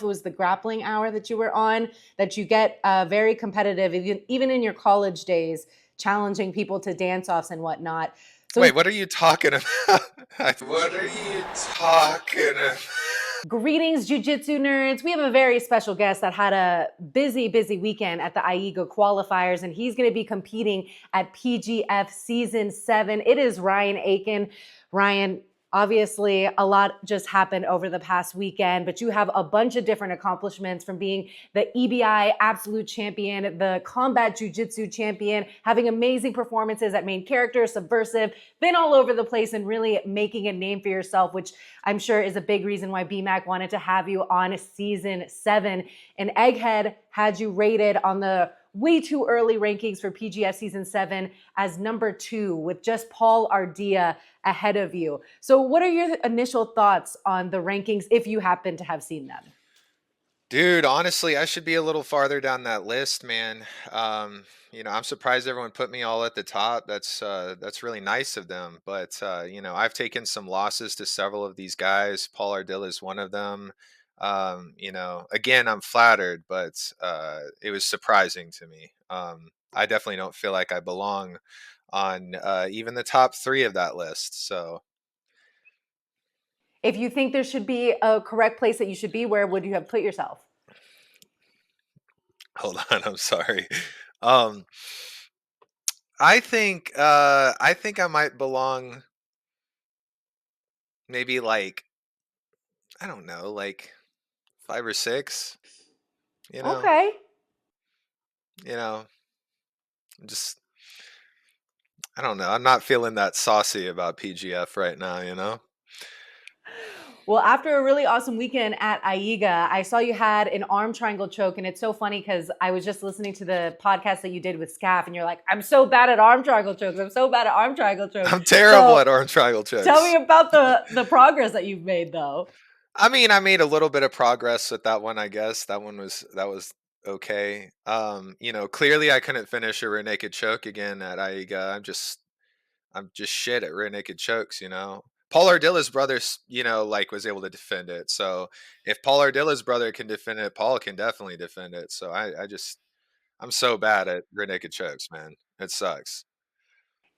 it was the grappling hour that you were on, that you get very competitive, even in your college days, challenging people to dance-offs and whatnot. So Wait, what are you talking about? What are you talking about? greetings, jiu-jitsu nerds. We have a very special guest that had a busy weekend at the AIGA qualifiers, and he's going to be competing at PGF Season 7. It is Ryan Aitken. Ryan, obviously, a lot just happened over the past weekend, but you have a bunch of different accomplishments, from being the EBI Absolute champion, the combat jiu-jitsu champion, having amazing performances at main character, subversive, been all over the place and really making a name for yourself, which I'm sure is a big reason why BMAC wanted to have you on Season 7. And Egghead had you rated on the way too early rankings for PGF Season 7 as number 2, with just Paul Ardea ahead of you. So what are your initial thoughts on the rankings, if you happen to have seen them? Dude, honestly, I should be a little farther down that list, man. I'm surprised everyone put me all at the top. That's really nice of them. But I've taken some losses to several of these guys. Paul Ardilla is one of them. Again, I'm flattered, but it was surprising to me. I definitely don't feel like I belong on even the top 3 of that list. So If you think there should be a correct place that you should be, where would you have put yourself? hold on, I'm sorry. Um, I think I might belong maybe like, I don't know, like 5 or 6, you know. Okay. You know, just I don't know. I'm not feeling that saucy about PGF right now, you know. Well, after a really awesome weekend at AIGA, I saw you had an arm triangle choke. And it's so funny because I was just listening to the podcast that you did with Scaff, and you're like, I'm so bad at arm triangle chokes. I'm so bad at arm triangle chokes. I'm terrible So at arm triangle tell me chokes. about the progress that you've made, though. I mean, I made a little bit of progress with that one, I guess. That was okay. Clearly I couldn't finish a rear naked choke again at Aiga. I'm just shit at rear naked chokes, you know. Paul Ardilla's brother, like was able to defend it. So if Paul Ardilla's brother can defend it, Paul can definitely defend it. So I'm so bad at rear naked chokes, man. It sucks.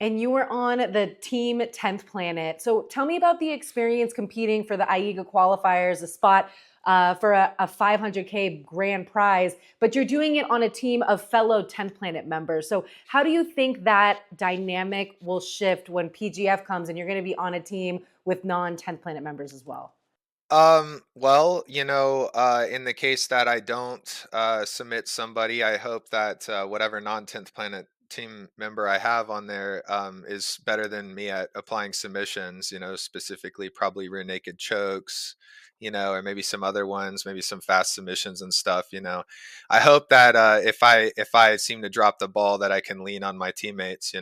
And you were on the team 10th planet. So tell me about the experience competing for the AIGA qualifiers, a spot for a 500K grand prize, but you're doing it on a team of fellow 10th planet members. So how do you think that dynamic will shift when PGF comes and you're going to be on a team with non-10th planet members as well? Well, in the case that I don't submit somebody, I hope that whatever non-10th planet team member I have on there is better than me at applying submissions, specifically probably rear naked chokes, or maybe some other ones, maybe some fast submissions and stuff. I hope that if I seem to drop the ball, that I can lean on my teammates.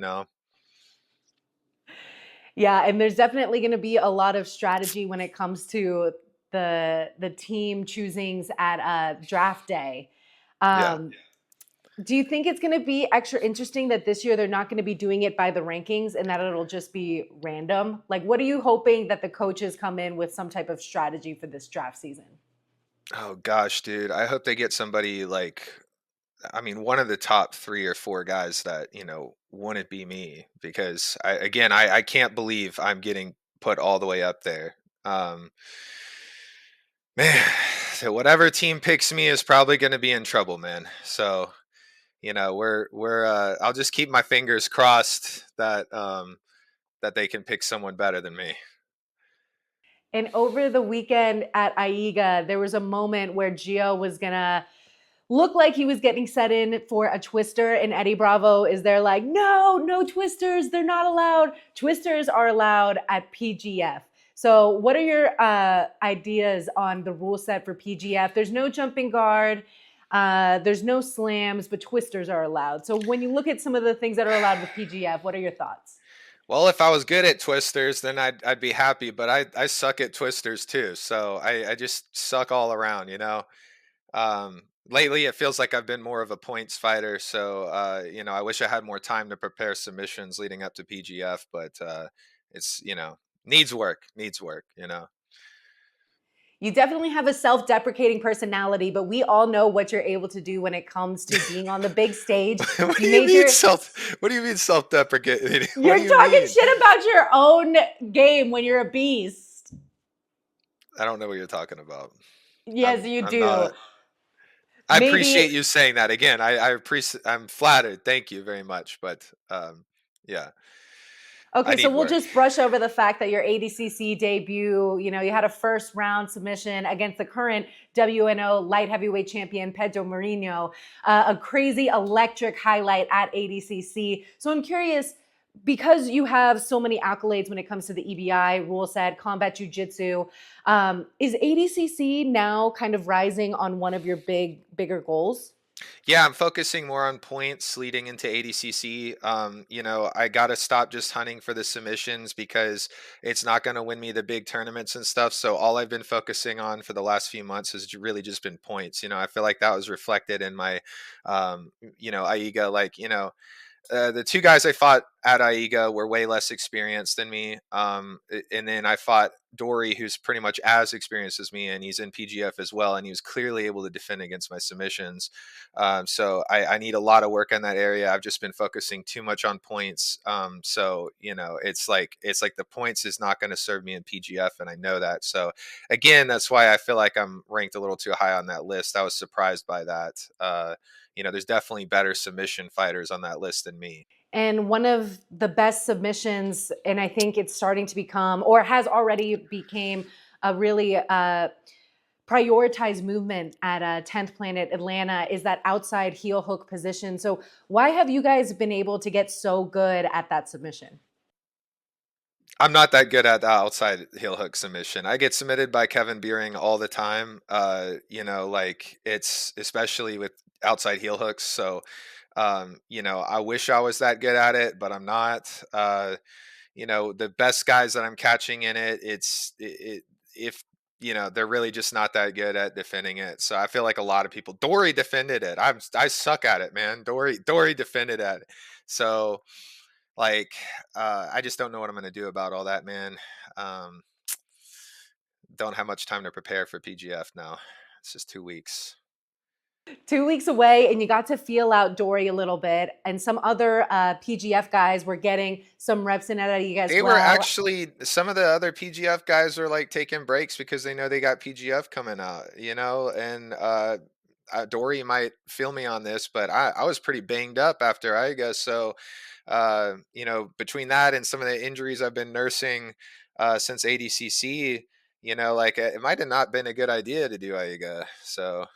Yeah, and there's definitely going to be a lot of strategy when it comes to the team choosings at draft day. Yeah. Um, do you think it's going to be extra interesting that this year they're not going to be doing it by the rankings and that it'll just be random? Like, what are you hoping that the coaches come in with some type of strategy for this draft season? Oh gosh, dude. I hope they get somebody like, I mean, one of the top 3 or 4 guys that, wouldn't be me, because I can't believe I'm getting put all the way up there. Um, man, so whatever team picks me is probably going to be in trouble, man. So, I'll just keep my fingers crossed that they can pick someone better than me. And over the weekend at AIGA, there was a moment where Gio was going to look like he was getting set in for a twister, and Eddie Bravo is there like, no twisters, they're not allowed. Twisters are allowed at PGF. So what are your ideas on the rule set for PGF? There's no jumping guard, there's no slams, but twisters are allowed. So when you look at some of the things that are allowed with PGF, what are your thoughts? Well, if I was good at twisters, then I'd be happy, but I suck at twisters too. So I just suck all around. Lately it feels like I've been more of a points fighter. So, I wish I had more time to prepare submissions leading up to PGF, but it's, needs work. You definitely have a self-deprecating personality, but we all know what you're able to do when it comes to being on the big stage. What do You you made mean your self? What do you mean self-deprecating? What do You're you talking mean? shit about your own game when you're a beast. I don't know what you're talking about. Yes, you I'm do. not. I appreciate Maybe you saying that again. I appreciate. I'm flattered. Thank you very much. But yeah, I Okay, so need we'll work. just brush over the fact that your ADCC debut, you had a first round submission against the current WNO light heavyweight champion, Pedro Mourinho, a crazy electric highlight at ADCC. So I'm curious, because you have so many accolades when it comes to the EBI rule set, combat jiu-jitsu, is ADCC now kind of rising on one of your bigger goals? Yeah, I'm focusing more on points leading into ADCC. I got to stop just hunting for the submissions because it's not going to win me the big tournaments and stuff. So all I've been focusing on for the last few months has really just been points. I feel like that was reflected in my, AIGA, the two guys I fought at AIGA were way less experienced than me. And then I fought Dory, who's pretty much as experienced as me, and he's in PGF as well. And he was clearly able to defend against my submissions. So I need a lot of work in that area. I've just been focusing too much on points. It's like the points is not going to serve me in PGF, and I know that. So again, that's why I feel like I'm ranked a little too high on that list. I was surprised by that. There's definitely better submission fighters on that list than me. And one of the best submissions, and I think it's starting to become, or has already became, a really prioritized movement at 10th Planet Atlanta, is that outside heel hook position. So why have you guys been able to get so good at that submission? I'm not that good at the outside heel hook submission. I get submitted by Kevin Beering all the time. It's especially with outside heel hooks. So, I wish I was that good at it, but I'm not. The best guys that I'm catching in it, if they're really just not that good at defending it. So I feel like a lot of people. Dory defended it. I suck at it, man. Dory defended it. So like, I just don't know what I'm gonna do about all that, man. Um, don't have much time to prepare for PGF now. It's just 2 weeks. 2 weeks away, and you got to feel out Dory a little bit, and some other PGF guys were getting some reps in at you as They were well. actually some of the other PGF guys are like taking breaks because they know they got PGF coming out, and Dory might feel me on this, but I was pretty banged up after I guess so. Between that and some of the injuries I've been nursing since ADCC, it might have not been a good idea to do AIGA. So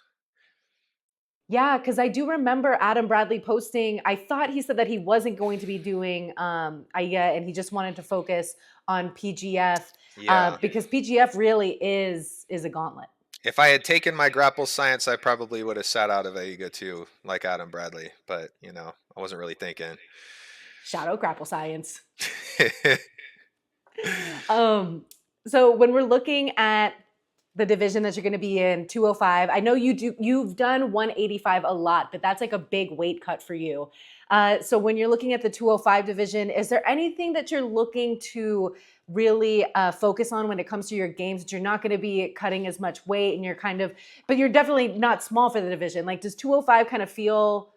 Yeah, because I do remember Adam Bradley posting. I thought he said that he wasn't going to be doing AIGA, and he just wanted to focus on PGF, yeah, because PGF really is a gauntlet. if I had taken my grapple science, I probably would have sat out of AIGA too, like Adam Bradley. But I wasn't really thinking. Shadow grapple science. Um, so when we're looking at the division that you're going to be in, 205, I know you've done 185 a lot, but that's like a big weight cut for you. So when you're looking at the 205 division, is there anything that you're looking to really focus on when it comes to your games, that you're not going to be cutting as much weight, and but you're definitely not small for the division? Like, does 205 kind of feel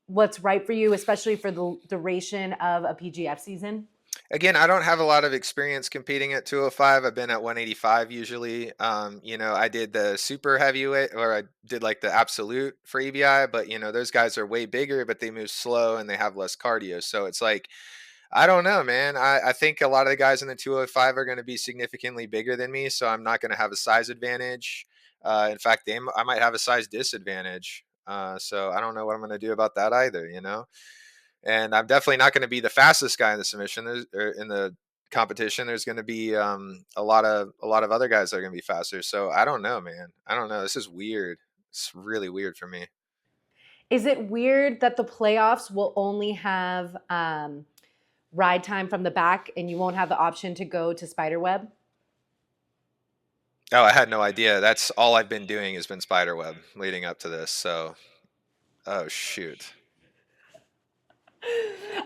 what's right for you, especially for the duration of a PGF season? Again, I don't have a lot of experience competing at 205. I've been at 185 usually. I did the super heavyweight, or I did like the absolute for EBI, but those guys are way bigger, but they move slow and they have less cardio. So it's like, I don't know, man. I think a lot of the guys in the 205 are going to be significantly bigger than me, so I'm not going to have a size advantage. In fact, I might have a size disadvantage. So I don't know what I'm going to do about that either. And I'm definitely not going to be the fastest guy in the submission. Or in the competition. There's going to be a lot of other guys that are going to be faster. So I don't know, man. I don't know. This is weird. It's really weird for me. Is it weird that the playoffs will only have ride time from the back, and you won't have the option to go to spiderweb? Oh, I had no idea. That's all I've been doing has been spiderweb leading up to this. So, oh shoot.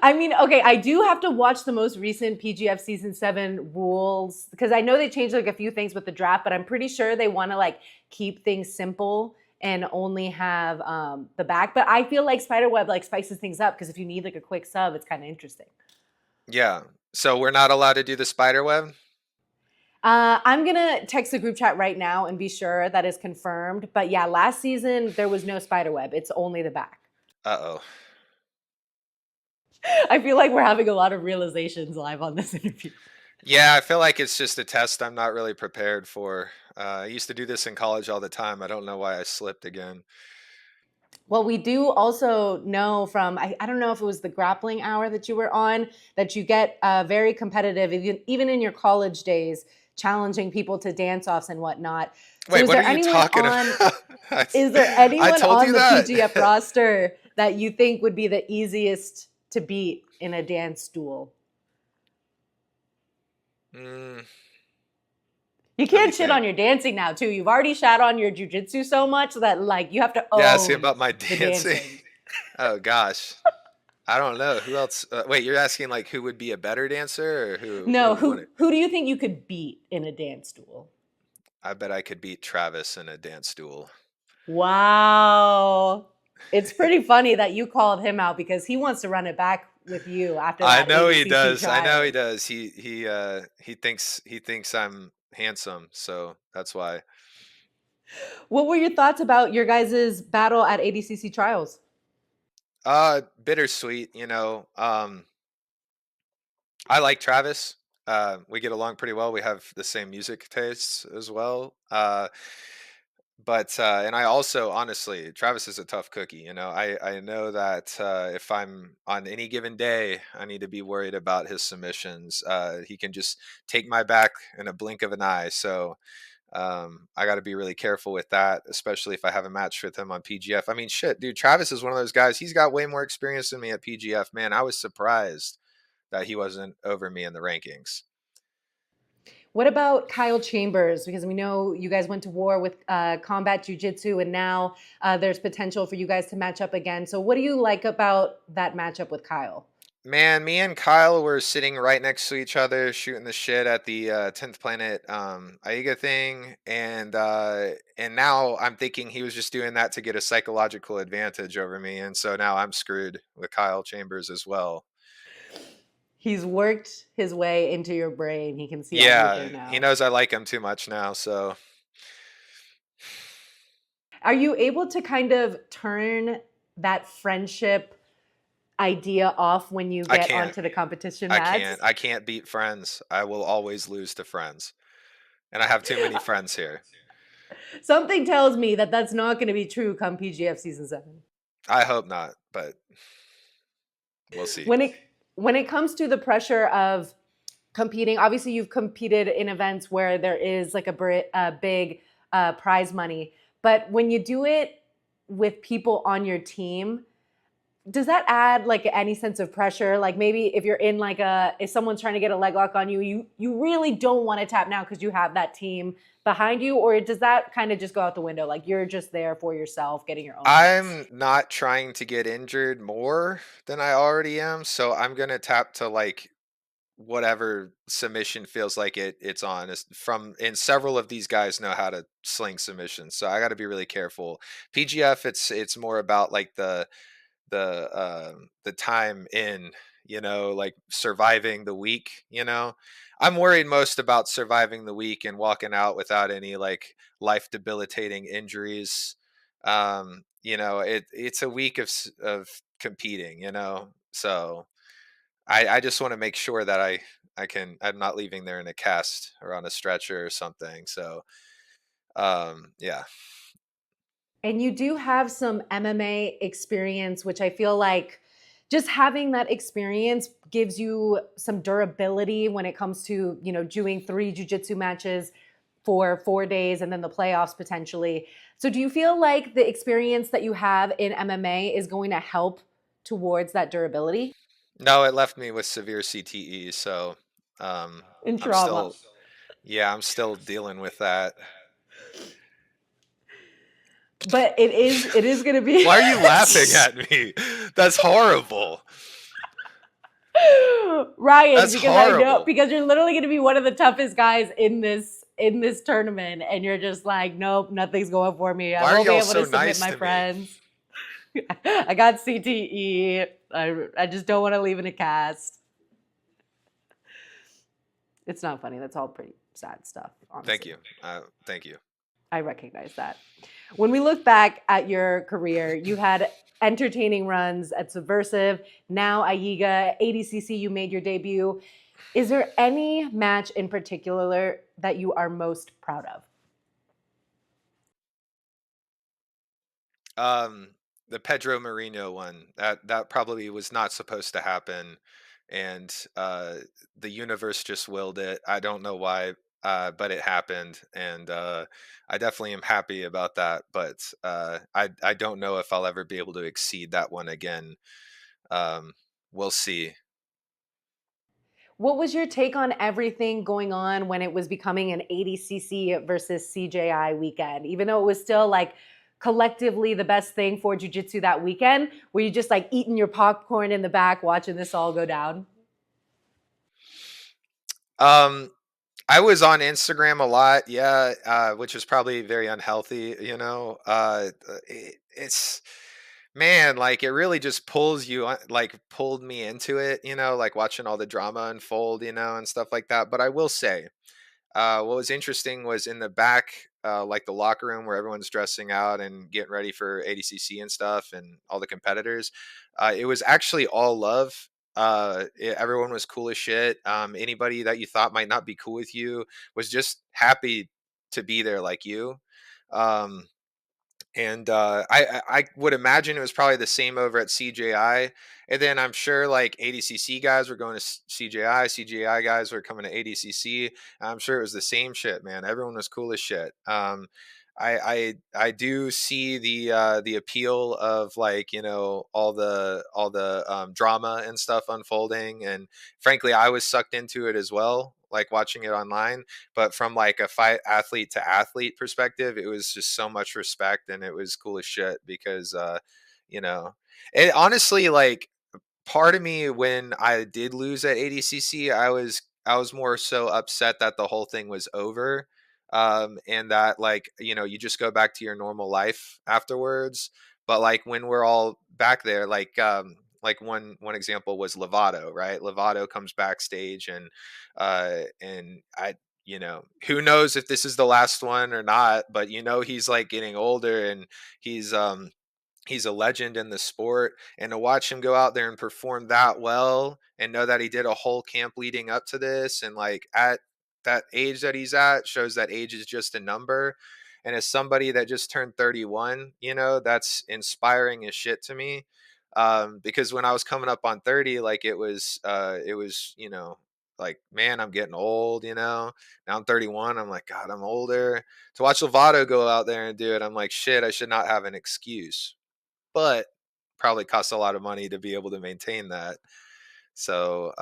I mean, okay, I do have to watch the most recent PGF season 7 rules because I know they changed like a few things with the draft, but I'm pretty sure they want to like keep things simple and only have the back. But I feel like Spiderweb like spices things up because if you need like a quick sub, it's kind of interesting. Yeah. So we're not allowed to do the spider web? I'm gonna text the group chat right now and be sure that is confirmed. But yeah, last season there was no spiderweb; it's only the back. Uh-oh. I feel like we're having a lot of realizations live on this interview. Yeah, I feel like it's just a test I'm not really prepared for. I used to do this in college all the time. I don't know why I slipped again. Well, we do also know from, I don't know if it was the grappling hour that you were on, that you get very competitive, even in your college days, challenging people to dance offs and whatnot. So Wait, what are you talking about? is there I anyone told on you the that. PGF roster that you think would be the easiest to beat in a dance duel? Mm, You let me can't shit think. on your dancing now, too. You've already shat on your jujitsu so much that like you have to Yeah, see own about my the dancing. dancing. Oh gosh. I don't know. Who else? Wait, you're asking like who would be a better dancer or No, who wouldn't? who do you think you could beat in a dance duel? I bet I could beat Travis in a dance duel. Wow. It's pretty funny that you called him out because he wants to run it back with you after I that know he ADCC does. I know he trials. does. He thinks I'm handsome, so that's why. What were your thoughts about your guys' battle at ADCC trials? Bittersweet, I like Travis. We get along pretty well. We have the same music tastes as well. But and I also honestly, Travis is a tough cookie. I know that if I'm on any given day, I need to be worried about his submissions. He can just take my back in a blink of an eye. So I got to be really careful with that, especially if I have a match with him on PGF. I mean, shit, dude, Travis is one of those guys. He's got way more experience than me at PGF. Man, I was surprised that he wasn't over me in the rankings. What about Kyle Chambers? Because we know you guys went to war with combat jujitsu, and now there's potential for you guys to match up again. So, what do you like about that matchup with Kyle? Man, me and Kyle were sitting right next to each other, shooting the shit at the 10th Planet Aiga thing, and now I'm thinking he was just doing that to get a psychological advantage over me, and so now I'm screwed with Kyle Chambers as well. He's worked his way into your brain. He can see Yeah, everything he now. knows I like him too much now, so Are you able to kind of turn that friendship idea off when you I get can't. onto the competition I mats? can't. I can't beat friends. I will always lose to friends, and I have too many friends here. Something tells me that that's not going to be true come PGF season 7. I hope not, but we'll see. When it comes to the pressure of competing, obviously you've competed in events where there is like a big prize money, but when you do it with people on your team, does that add like any sense of pressure? Like maybe if you're in like if someone's trying to get a leg lock on you, you really don't want to tap now because you have that team behind you, or does that kind of just go out the window? Like you're just there for yourself, getting your own hits. I'm not trying to get injured more than I already am, so I'm gonna tap to like whatever submission feels like it's on. From and several of these guys know how to sling submissions, so I got to be really careful. PGF, it's more about like the time in, like surviving the week. I'm worried most about surviving the week and walking out without any like life debilitating injuries. It's a week of competing, so I just want to make sure that I'm not leaving there in a cast or on a stretcher or something. So yeah. And you do have some MMA experience, which I feel like just having that experience gives you some durability when it comes to, doing 3 jujitsu matches for 4 days and then the playoffs potentially. So do you feel like the experience that you have in MMA is going to help towards that durability No, it left me with severe CTE, so um and I'm trauma? still yeah, I'm still dealing with that. But it is going to be Why are you laughing at me? That's horrible. Ryan, That's because I know horrible. because you're literally going to be one of the toughest guys in this tournament, and you're just like, nope, nothing's going for me. I Why are won't be y'all able to so submit nice my to me? friends. I got CTE. I just don't want to leave in a cast. It's not funny. That's all pretty sad stuff, Thank honestly. you. Thank you. I recognize that. When we look back at your career, you had entertaining runs at Subversive, now Aiga, ADCC, you made your debut. Is there any match in particular that you are most proud of? Um, the Pedro Marino one, that probably was not supposed to happen, and the universe just willed it. I don't know why, but it happened, and I definitely am happy about that. But I don't know if I'll ever be able to exceed that one again. Um, we'll see. What was your take on everything going on when it was becoming an ADCC versus CJI weekend? Even though it was still like collectively the best thing for jiu-jitsu that weekend, were you just like eating your popcorn in the back watching this all go down? Um, I was on Instagram a lot, yeah, which is probably very unhealthy, you know. It's man, like it really just pulls you, like pulled me into it, you know, like watching all the drama unfold, you know, and stuff like that. But I will say, what was interesting was in the back, like the locker room where everyone's dressing out and getting ready for ADCC and stuff, and all the competitors. It was actually all love. Everyone was cool as shit. Anybody that you thought might not be cool with you was just happy to be there, like you. Um, and I would imagine it was probably the same over at CJI, and then I'm sure like ADCC guys were going to CJI, CJI guys were coming to ADCC. I'm sure it was the same shit, man. Everyone was cool as shit. I do see the appeal of, like, you know, all the drama and stuff unfolding, and frankly I was sucked into it as well, like watching it online. But from like a fight athlete to athlete perspective, it was just so much respect, and it was cool as shit because you know, it honestly, like, part of me when I did lose at ADCC, I was more so upset that the whole thing was over, and that, like, you know, you just go back to your normal life afterwards. But like when we're all back there, like one example was Lovato, right? Lovato comes backstage, and I, you know, who knows if this is the last one or not, but you know he's like getting older, and he's he's a legend in the sport, and to watch him go out there and perform that well and know that he did a whole camp leading up to this, and like at that age that he's at, shows that age is just a number. And as somebody that just turned 31, you know, that's inspiring as shit to me. Because when I was coming up on 30, like it was, you know, like, man, I'm getting old, you know. Now I'm 31, I'm like, God, I'm older. To watch Lovato go out there and do it, I'm like, shit, I should not have an excuse. But probably costs a lot of money to be able to maintain that. So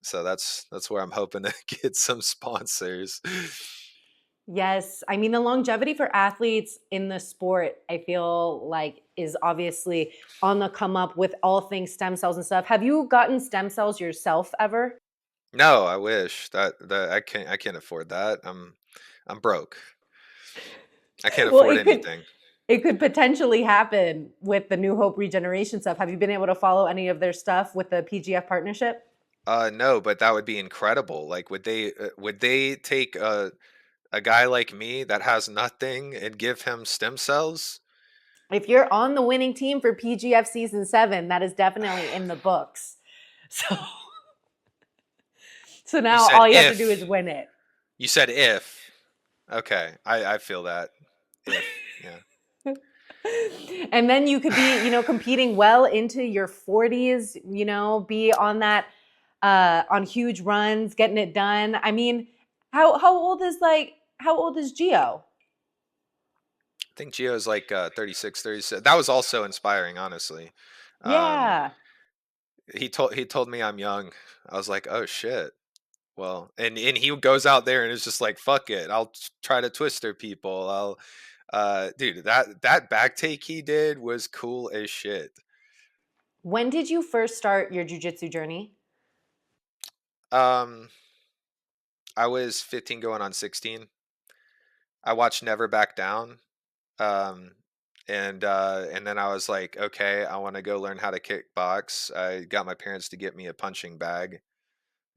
so that's where I'm hoping to get some sponsors. Yes. I mean, the longevity for athletes in the sport, I feel like is obviously on the come up with all things stem cells and stuff. Have you gotten stem cells yourself ever? No, I wish that I can't afford that. I'm broke. I can't Well, afford anything. it could potentially happen with the New Hope regeneration stuff. Have you been able to follow any of their stuff with the PGF partnership? No, but that would be incredible. Like, would they take a guy like me that has nothing and give him stem cells? If you're on the winning team for PGF season 7, that is definitely in the books. So so You now said all you have to do is if. win it. You said if. Okay, I feel that. If, yeah. And then you could be, you know, competing well into your 40s, you know, be on that on huge runs, getting it done. I mean, how old is Gio? I think Gio's like 36, 37. That was also inspiring, honestly. Um, Yeah. he told me I'm young. I was like, oh shit. Well, and he goes out there and is just like, fuck it. I'll try to twister people. I'll dude, that back take he did was cool as shit. When did you first start your jujitsu journey? Um, I was 15 going on 16. I watched Never Back Down. Um, and then I was like, okay, I want to go learn how to kickbox. I got my parents to get me a punching bag,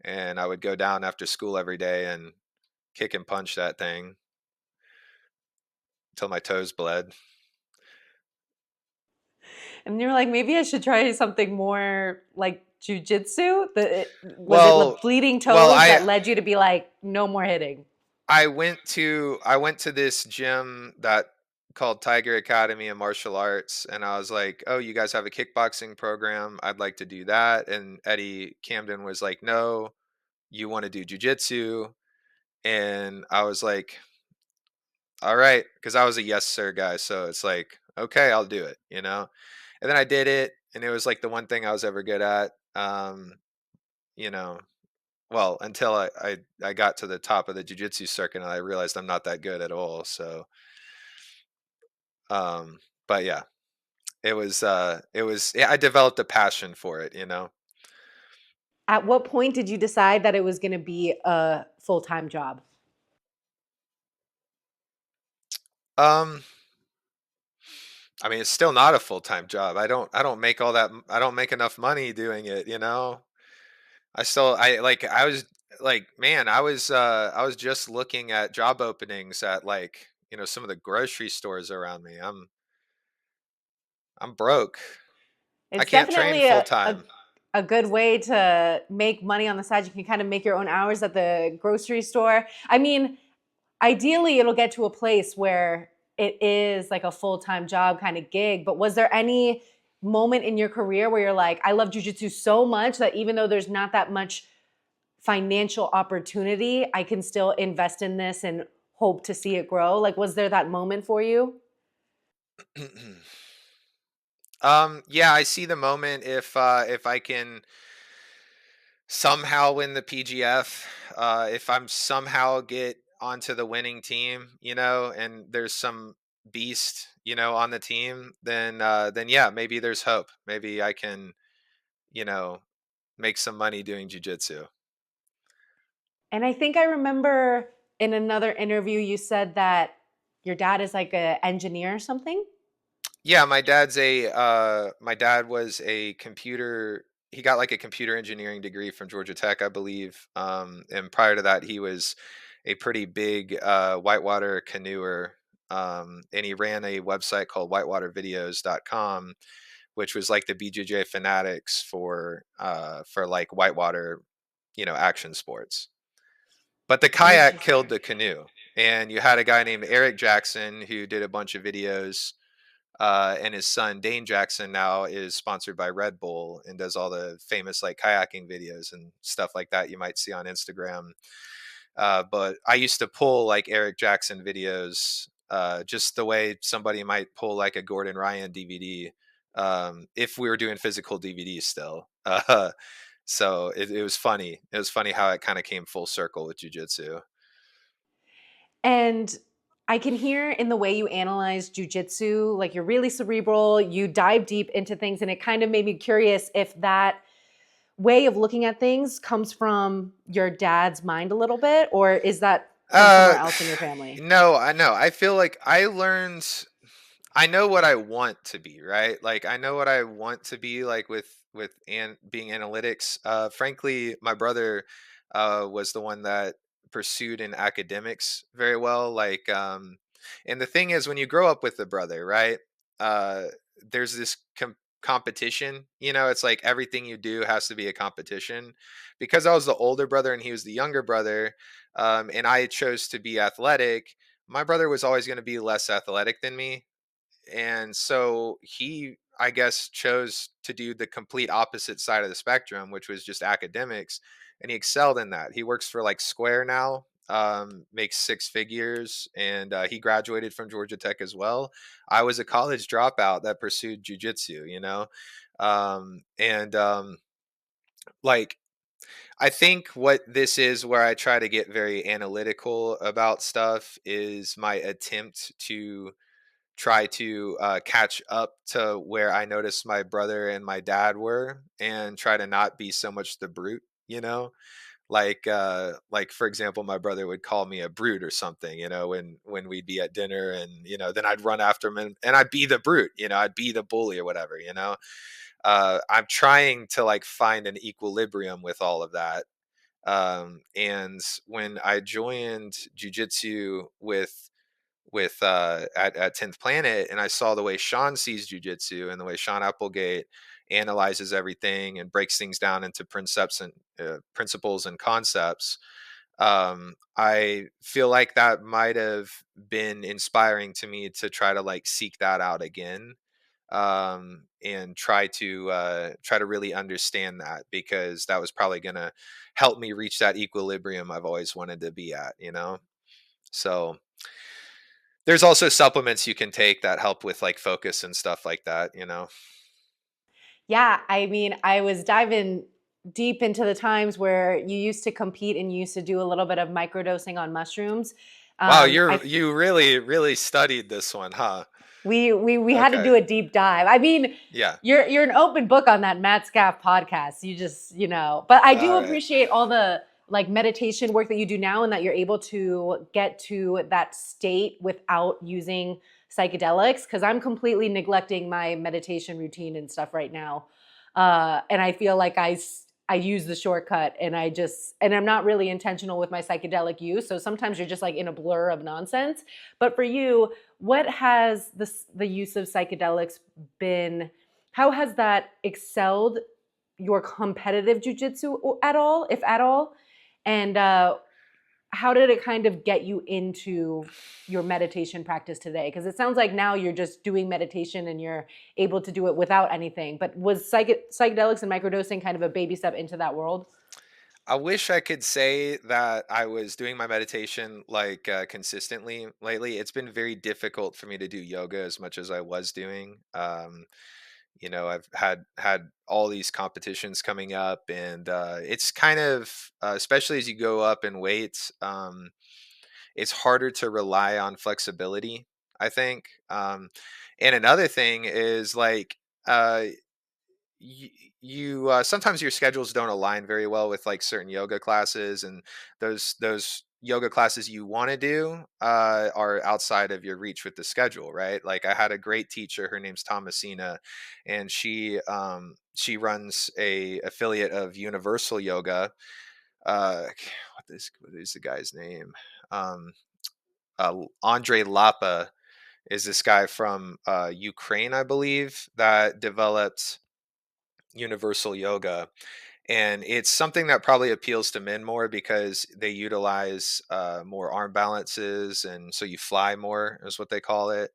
and I would go down after school every day and kick and punch that thing till my toes bled. And you're like, maybe I should try something more like jujitsu. Was it the Well, bleeding well, toes that led you to be like, no more hitting? I went to this gym that called Tiger Academy of Martial Arts, and I was like, "Oh, you guys have a kickboxing program? I'd like to do that." And Eddie Camden was like, "No, you want to do jujitsu?" And I was like, "All right," because I was a yes sir guy, so it's like, "Okay, I'll do it," you know. And then I did it, and it was like the one thing I was ever good at. You know, well, until I got to the top of the jujitsu circuit, and I realized I'm not that good at all. So, um, but yeah, yeah, I developed a passion for it, you know. At what point did you decide that it was going to be a full time job? Um, I mean, it's still not a full-time job. I don't make all that I don't make enough money doing it, you know. I was like, man, I was just looking at job openings at, like, you know, some of the grocery stores around me. I'm broke. I It's can't train definitely full time. a good way to make money on the side. You can kind of make your own hours at the grocery store. I mean, ideally, it'll get to a place where it is like a full time job kind of gig. But was there any moment in your career where you're like, I love jujitsu so much that even though there's not that much financial opportunity, I can still invest in this and hope to see it grow? Like, was there that moment for you? Yeah, I see the moment if I can somehow win the PGF, if I'm somehow get onto the winning team, you know, and there's some beast, you know, on the team, then yeah, maybe there's hope. Maybe I can, you know, make some money doing jujitsu. And I think I remember in another interview you said that your dad is like an engineer or something. Yeah, my dad was a computer he got like a computer engineering degree from Georgia Tech, I believe. And prior to that he was a pretty big whitewater canoeer. And he ran a website called whitewatervideos.com, which was like the BJJ fanatics for like whitewater, you know, action sports. But the kayak killed Interesting. the canoe. And you had a guy named Eric Jackson who did a bunch of videos, and his son Dane Jackson now is sponsored by Red Bull and does all the famous like kayaking videos and stuff like that you might see on Instagram. But I used to pull like Eric Jackson videos, just the way somebody might pull like a Gordon Ryan DVD, if we were doing physical DVDs still. So it was funny. It was funny how it kind of came full circle with jujitsu. And I can hear in the way you analyze jujitsu, like you're really cerebral, you dive deep into things, and it kind of made me curious if that way of looking at things comes from your dad's mind a little bit, or is that from somewhere Uh, else in your family? no, I know. I feel like I know what I want to be, right? Like I know what I want to be like with being analytics. Frankly, my brother was the one that pursued in academics very well. And the thing is, when you grow up with a brother, right? Uh, there's this competition. You know, it's like everything you do has to be a competition. Because I was the older brother and he was the younger brother, and I chose to be athletic. My brother was always going to be less athletic than me, and so he, I guess, chose to do the complete opposite side of the spectrum, which was just academics, and he excelled in that. He works for like Square now, makes six figures, and he graduated from Georgia Tech as well. I was a college dropout that pursued jujitsu, you know. And like I think what this is where I try to get very analytical about stuff is my attempt to try to catch up to where I noticed my brother and my dad were, and try to not be so much the brute, you know. Like for example, my brother would call me a brute or something, when we'd be at dinner, and then I'd run after him, and I'd be the brute, I'd be the bully or whatever. I'm trying to like find an equilibrium with all of that. And when I joined jujitsu at 10th Planet, and I saw the way Sean sees jujitsu and the way Sean Applegate analyzes everything and breaks things down into principles and concepts. I feel like that might have been inspiring to me to try to like seek that out again, and try to really understand that, because that was probably going to help me reach that equilibrium I've always wanted to be at. So there's also supplements you can take that help with like focus and stuff like that. Yeah, I mean, I was diving deep into the times where you used to compete and you used to do a little bit of microdosing on mushrooms. Wow, I you really really studied this one, huh? we had to Okay. do a deep dive. I mean, Yeah. you're an open book on that Matt Scaff podcast. You just, but I do All right. appreciate all the like meditation work that you do now, and that you're able to get to that state without using psychedelics, because I'm completely neglecting my meditation routine and stuff right now. And I feel like I use the shortcut, and I'm not really intentional with my psychedelic use. So sometimes you're just like in a blur of nonsense. But for you, what has the use of psychedelics been? How has that excelled your competitive jujitsu at all, if at all? And how did it kind of get you into your meditation practice today? Because it sounds like now you're just doing meditation and you're able to do it without anything. But was psychedelics and microdosing kind of a baby step into that world? I wish I could say that I was doing my meditation like consistently lately. It's been very difficult for me to do yoga as much as I was doing. I've had all these competitions coming up, and it's kind of, especially as you go up in weight, it's harder to rely on flexibility, I think. And another thing is like, uh, you, sometimes your schedules don't align very well with like certain yoga classes, and those yoga classes you want to do are outside of your reach with the schedule, right? Like I had a great teacher, her name's Thomasina, and she runs a affiliate of Universal Yoga. What is the guy's name? um Andre Lapa is this guy from Ukraine, I believe, that developed Universal Yoga. And it's something that probably appeals to men more because they utilize more arm balances. And so you fly more, is what they call it.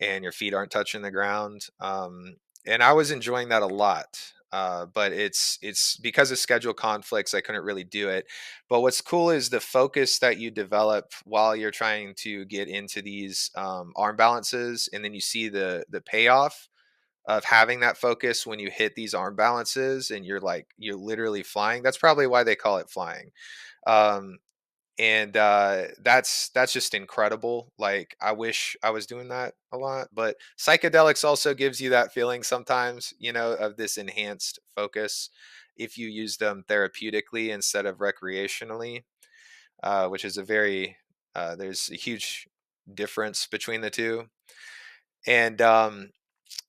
And your feet aren't touching the ground. And I was enjoying that a lot. But it's because of schedule conflicts, I couldn't really do it. But what's cool is the focus that you develop while you're trying to get into these arm balances, and then you see the payoff of having that focus when you hit these arm balances, and you're literally flying. That's probably why they call it flying. Um, and that's just incredible. Like I wish I was doing that a lot, but psychedelics also gives you that feeling sometimes, of this enhanced focus if you use them therapeutically instead of recreationally, which is there's a huge difference between the two. And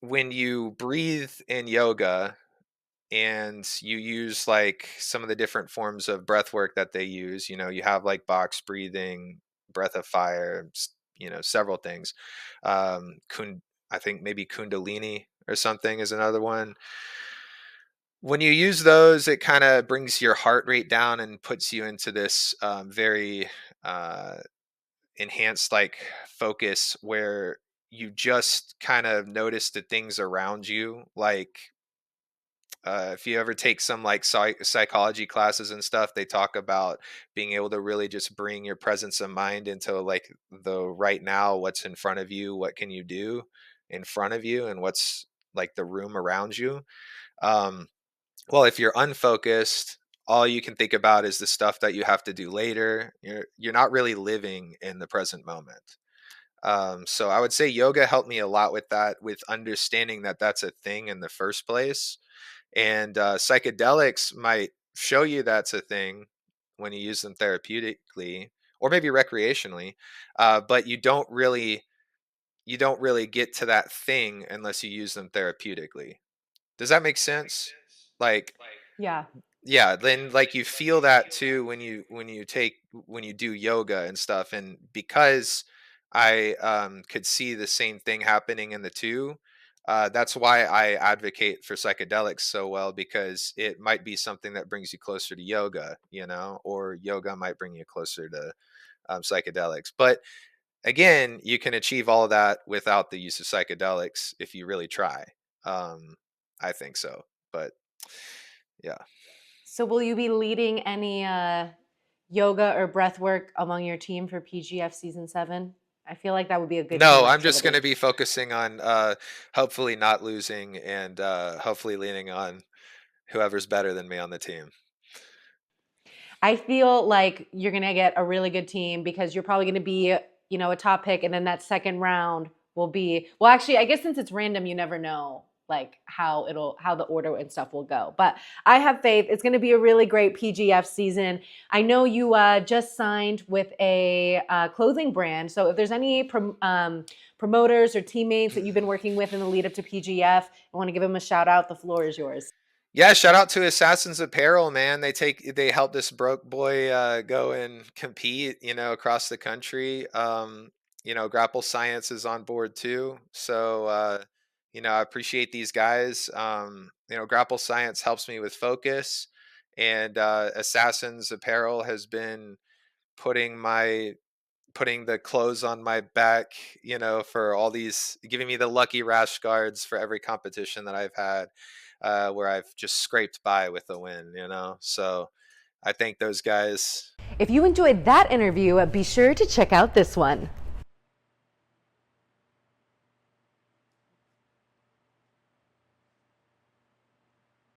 when you breathe in yoga and you use like some of the different forms of breath work that they use, you have like box breathing, breath of fire, several things. I think maybe Kundalini or something is another one. When you use those, it kind of brings your heart rate down and puts you into this very uh, enhanced like focus where you just kind of notice the things around you. Like if you ever take some like psychology classes and stuff, they talk about being able to really just bring your presence of mind into like the right now, what's in front of you, what can you do in front of you, and what's like the room around you. um well, if you're unfocused, all you can think about is the stuff that you have to do later. You're not really living in the present moment. So I would say yoga helped me a lot with that, with understanding that that's a thing in the first place. And psychedelics might show you that's a thing, when you use them therapeutically or maybe recreationally, but you don't really get to that thing unless you use them therapeutically. Does that make sense? Like, Yeah. yeah, then like you feel that too when you do yoga and stuff. And because I could see the same thing happening in the two, that's why I advocate for psychedelics so well, because it might be something that brings you closer to yoga, you know, or yoga might bring you closer to psychedelics. But again, you can achieve all of that without the use of psychedelics if you really try. Um, I think so. But yeah. So will you be leading any yoga or breath work among your team for PGF season 7? I feel like that would be a good No, team I'm just going to activity. be focusing on hopefully not losing and hopefully leaning on whoever's better than me on the team. I feel like you're going to get a really good team because you're probably going to be, a top pick, and then that second round will be, well, actually, I guess since it's random, you never know like how the order and stuff will go. But I have faith. It's going to be a really great PGF season. I know you just signed with a clothing brand. So if there's any promoters or teammates that you've been working with in the lead up to PGF, I want to give them a shout out. The floor is yours. Yeah, shout out to Assassin's Apparel, man. They help this broke boy go and compete, you know, across the country. You know, Grapple Science is on board too. So you know, I appreciate these guys. You know, Grapple Science helps me with focus, and Assassin's Apparel has been putting my putting the clothes on my back, you know, for all these, giving me the lucky rash guards for every competition that I've had, where I've just scraped by with a win, you know. So I thank those guys. If you enjoyed that interview, be sure to check out this one.